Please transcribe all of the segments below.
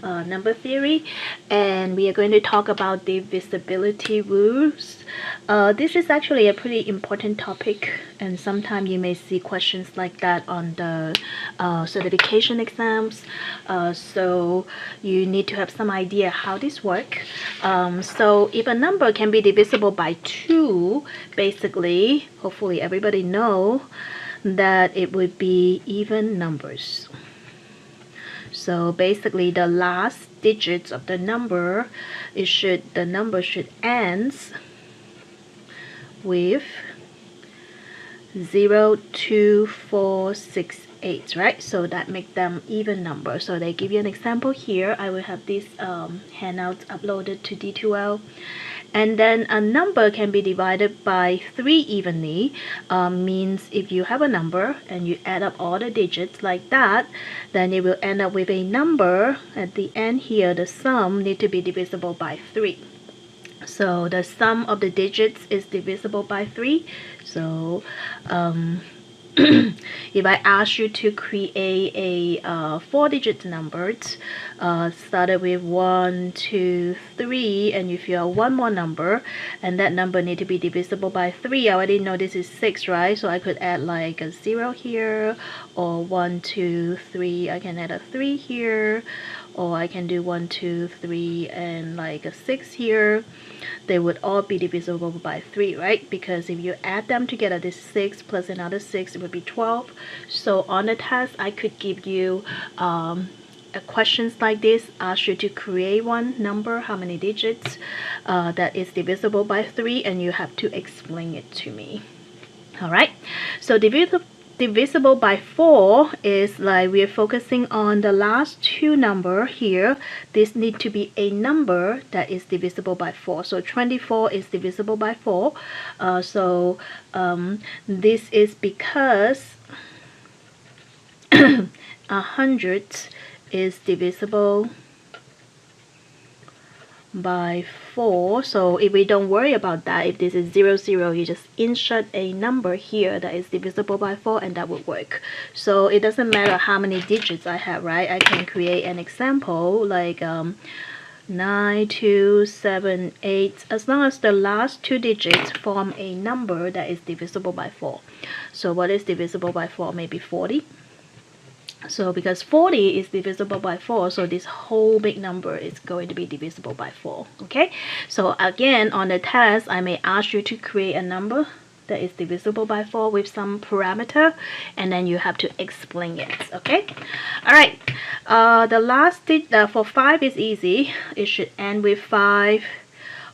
number theory, and we are going to talk about divisibility rules. This is actually a pretty important topic, and sometimes you may see questions like that on the certification exams. So you need to have some idea how this works. So if a number can be divisible by 2, basically, hopefully everybody know that it would be even numbers. So basically the last digits of the number, the number should end with 0, 2, 4, 6, 8, right? So that make them even number. So they give you an example here. I will have these handouts uploaded to D2L. And then a number can be divided by 3 evenly. Means if you have a number and you add up all the digits like that, then it will end up with a number at the end here. The sum need to be divisible by 3. So the sum of the digits is divisible by 3. So if I ask you to create a 4-digit number, started with 1, 2, 3, and if you have one more number, and that number need to be divisible by 3, I already know this is 6, right? So I could add like a 0 here, or 1, 2, 3. I can add a 3 here, or I can do 1, 2, 3, and like a 6 here. They would all be divisible by 3, right? Because if you add them together, this 6 plus another 6, it would be 12. So on the test, I could give you questions like this, ask you to create one number, how many digits that is divisible by 3, and you have to explain it to me. All right, so divisible by 4 is like we are focusing on the last 2 number here. This need to be a number that is divisible by 4. So 24 is divisible by 4. This is because 100 is divisible by 4. So if we don't worry about that, if this is 0, 0, you just insert a number here that is divisible by 4, and that would work. So it doesn't matter how many digits I have, right? I can create an example like 9, 2, 7, 8, as long as the last 2 digits form a number that is divisible by 4. So what is divisible by 4? Maybe 40. So because 40 is divisible by 4, so this whole big number is going to be divisible by 4. Okay, so again on the test, I may ask you to create a number that is divisible by 4 with some parameter, and then you have to explain it. Okay, all right. The last digit for 5 is easy. It should end with 5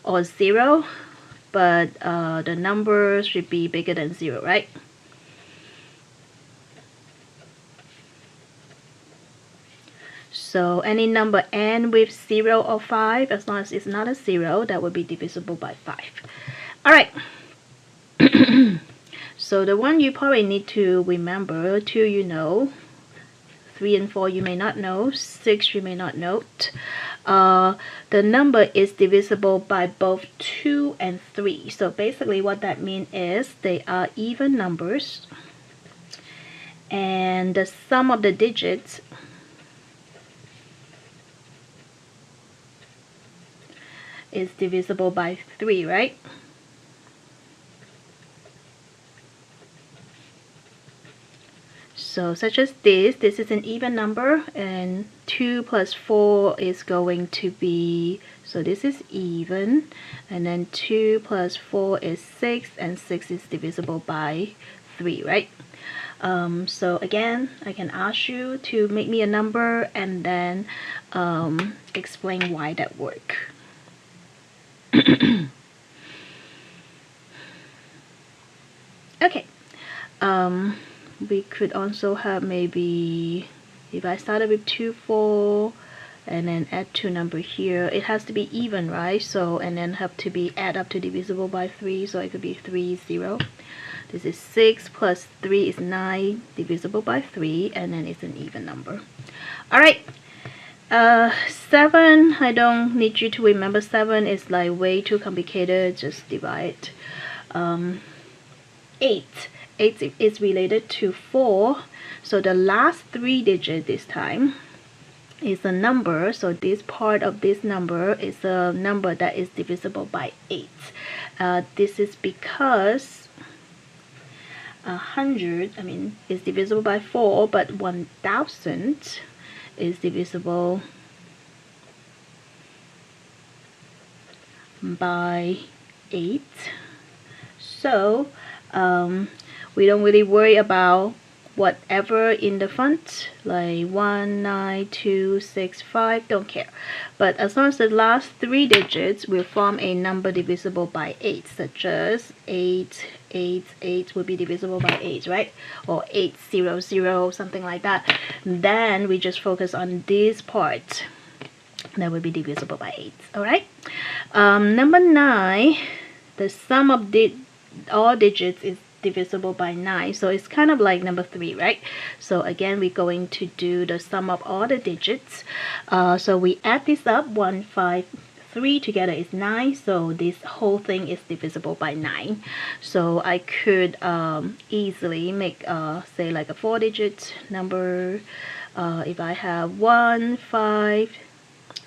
or 0, but the number should be bigger than 0, right? So any number end with 0 or 5, as long as it's not a 0, that would be divisible by 5. All right. So the one you probably need to remember, 2 you know, 3 and 4 you may not know, 6 you may not note. The number is divisible by both 2 and 3. So basically what that means is they are even numbers, and the sum of the digits is divisible by 3, right? So such as this is an even number, and 2 plus 4 is going to be, so this is even, and then 2 plus 4 is 6, and 6 is divisible by 3, right? So again, I can ask you to make me a number and then explain why that works. Okay, we could also have maybe, if I started with 2, 4, and then add 2 number here, it has to be even, right? So, and then have to be add up to divisible by 3, so it could be 3, 0. This is 6 plus 3 is 9, divisible by 3, and then it's an even number. All right. 7, I don't need you to remember 7. It's like way too complicated. Just divide. 8 is related to 4. So the last 3 digits this time is a number, so this part of this number is a number that is divisible by 8. This is because 100, is divisible by 4, but 1000 is divisible by 8. So we don't really worry about whatever in the front, like 1, 9, 2, 6, 5, don't care. But as long as the last 3 digits will form a number divisible by 8, such as 8, 8, 8 would be divisible by 8, right? Or 800, something like that. Then we just focus on this part that would be divisible by 8. All right. Number 9, the sum of all digits is divisible by 9, so it's kind of like number 3, right? So again, we're going to do the sum of all the digits. So we add this up, 1, 5, 3 together is 9, so this whole thing is divisible by 9. So I could easily make say like a 4-digit number. If I have 1, 5,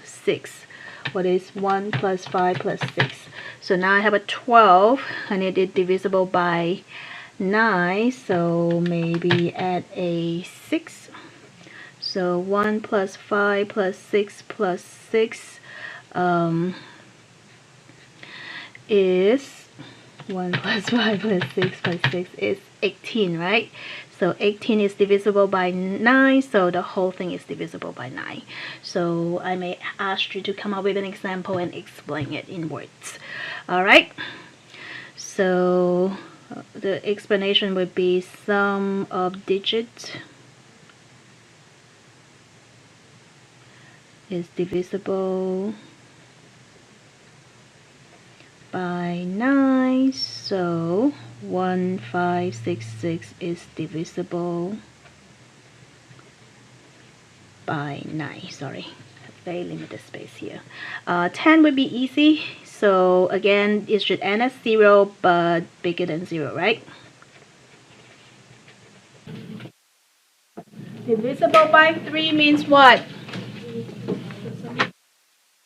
6, what is 1 plus 5 plus 6? So now I have a 12, and it is divisible by 9, so maybe add a 6. So 1 plus 5 plus 6 plus 6 is 1 plus 5 plus 6 plus 6 is 18, right? So 18 is divisible by 9, so the whole thing is divisible by 9. So I may ask you to come up with an example and explain it in words. All right. So the explanation would be sum of digits is divisible by 9, so 1566 is divisible by 9. Sorry, very limited space here. 10 would be easy, so again it should end at 0 but bigger than 0, right? Divisible by 3 means what?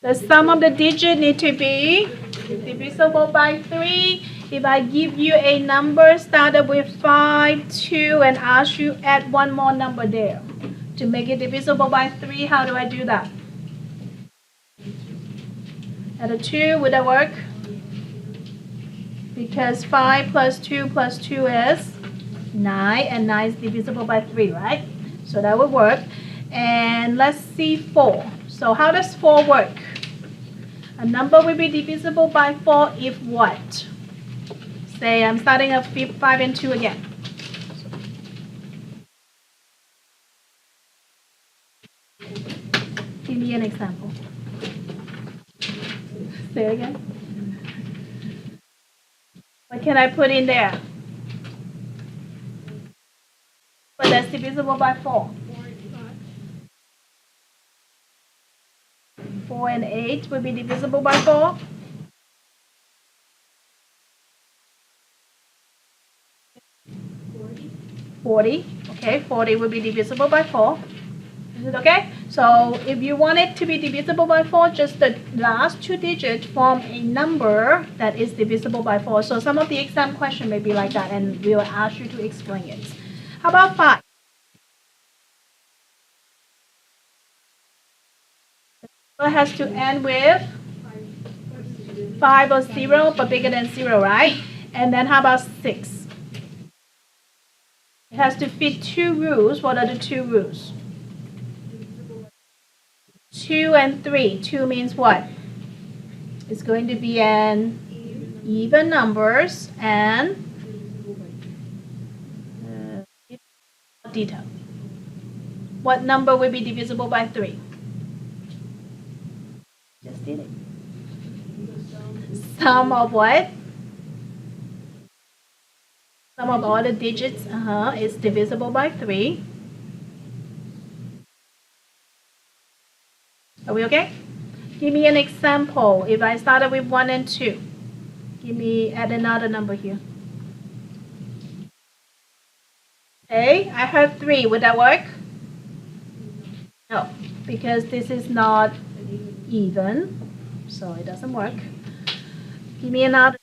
The sum of the digit need to be divisible by 3. If I give you a number started with 5, 2, and ask you add one more number there to make it divisible by 3, how do I do that? Add a 2, would that work? Because 5 plus 2 plus 2 is 9, and 9 is divisible by 3, right? So that would work. And let's see 4. So how does 4 work? A number will be divisible by 4 if what? Say I'm starting at 5 and 2 again. Give me an example. Say it again. What can I put in there? But that's divisible by 4. 4 and 8 will be divisible by 4. 40. Okay, 40 will be divisible by 4. Is it okay? So if you want it to be divisible by 4, just the last 2 digits form a number that is divisible by 4. So some of the exam question may be like that, and we will ask you to explain it. How about 5? It has to end with 5 or 0, but bigger than 0, right? And then how about 6? It has to fit 2 rules. What are the 2 rules? 2 and 3. 2 means what? It's going to be an even numbers and detail. What number will be divisible by 3? Just did it. Sum of what? Sum of all the digits is divisible by 3. Are we okay? Give me an example. If I started with 1 and 2, add another number here. Okay, I have 3. Would that work? No, because this is not even, so it doesn't work. Give me another.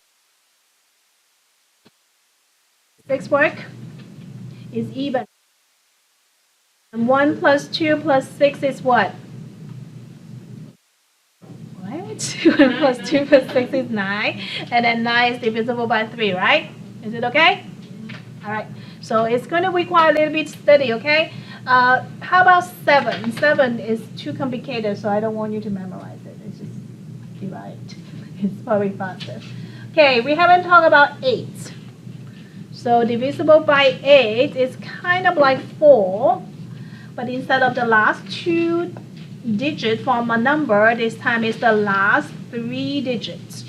6 work is even. And 1 plus 2 plus 6 is what? What? 1 plus 2 plus 6 is 9. And then 9 is divisible by 3, right? Is it okay? All right. So it's going to require a little bit study, okay? How about 7? 7 is too complicated, so I don't want you to memorize it. It's just divide. It's probably faster. Okay, we haven't talked about 8. So divisible by 8 is kind of like 4, but instead of the last 2 digits from a number, this time it's the last 3 digits.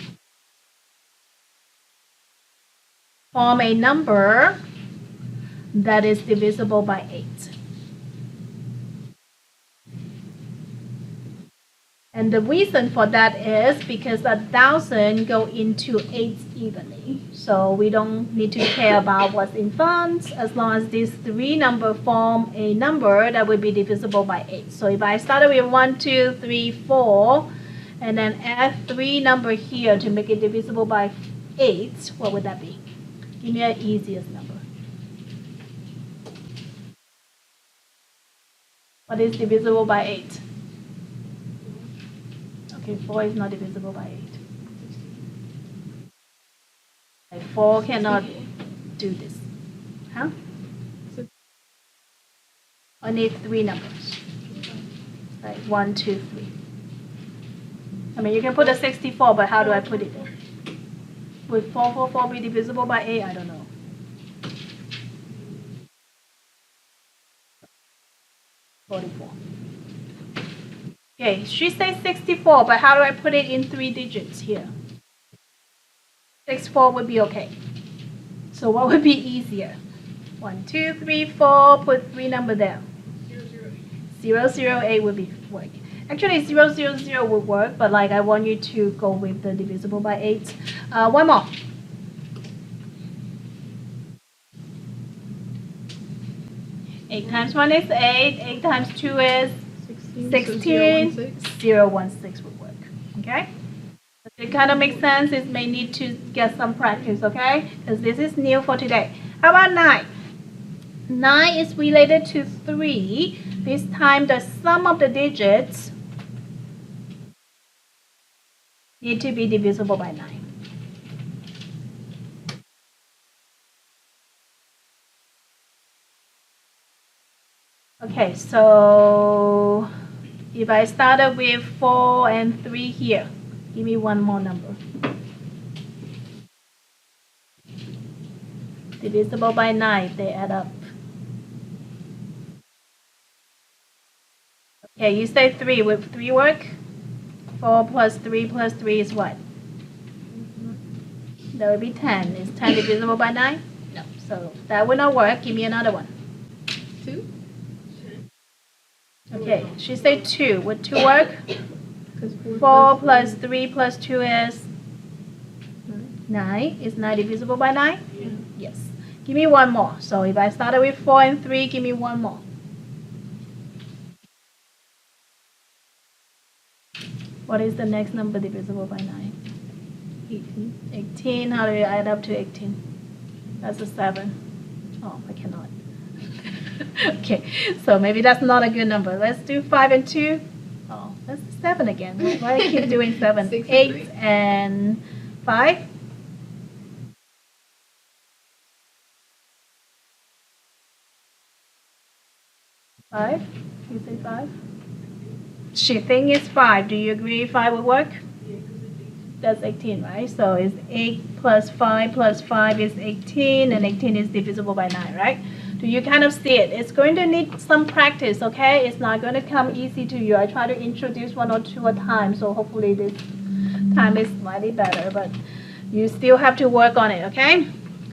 Form a number that is divisible by 8. And the reason for that is because 1,000 go into 8 evenly. So we don't need to care about what's in front as long as these 3 numbers form a number that will be divisible by 8. So if I started with 1, 2, 3, 4, and then add 3 numbers here to make it divisible by 8, what would that be? Give me an easiest number. What is divisible by 8? Okay, 4 is not divisible by 8. 4 cannot do this. Huh? I need 3 numbers. Like 1, 2, 3. I mean, you can put a 64, but how do I put it there? Would 4 be divisible by 8? I don't know. $44. Okay, she says 64, but how do I put it in 3 digits here? 64 would be okay. So what would be easier? 1, 2, 3, 4, put 3 number there. 008 would be work. Actually, 000 would work, but like I want you to go with the divisible by 8. One more. Eight times 1 is 8. 8 times 2 is 16. 016 would work. Okay? It kind of makes sense. It may need to get some practice, okay? Because this is new for today. How about 9? 9 is related to 3. This time the sum of the digits need to be divisible by 9. Okay, so if I started with 4 and 3 here, give me one more number. Divisible by 9, they add up. Okay, you say 3. Would 3 work? 4 plus 3 plus 3 is what? That would be 10. Is 10 divisible by 9? No. So that would not work. Give me another one. 2. Okay, she said 2. Would 2 work? 4 plus 3 plus 2 is 9. Is 9 divisible by 9? Yeah. Yes. Give me one more. So if I started with 4 and 3, give me one more. What is the next number divisible by 9? 18. 18. How do you add up to 18? That's a 7. Oh, I cannot. Okay, so maybe that's not a good number. Let's do 5 and 2. Oh, that's 7 again. Why do I keep doing 7? 6 and 8 3. and 5. 5? You say 5? She thinks it's 5. Do you agree 5 would work? That's 18, right? So it's 8 plus 5 is 18, and 18 is divisible by 9, right? Do you kind of see it? It's going to need some practice, okay? It's not going to come easy to you. I try to introduce 1 or 2 at a time, so hopefully this time is slightly better, but you still have to work on it, okay?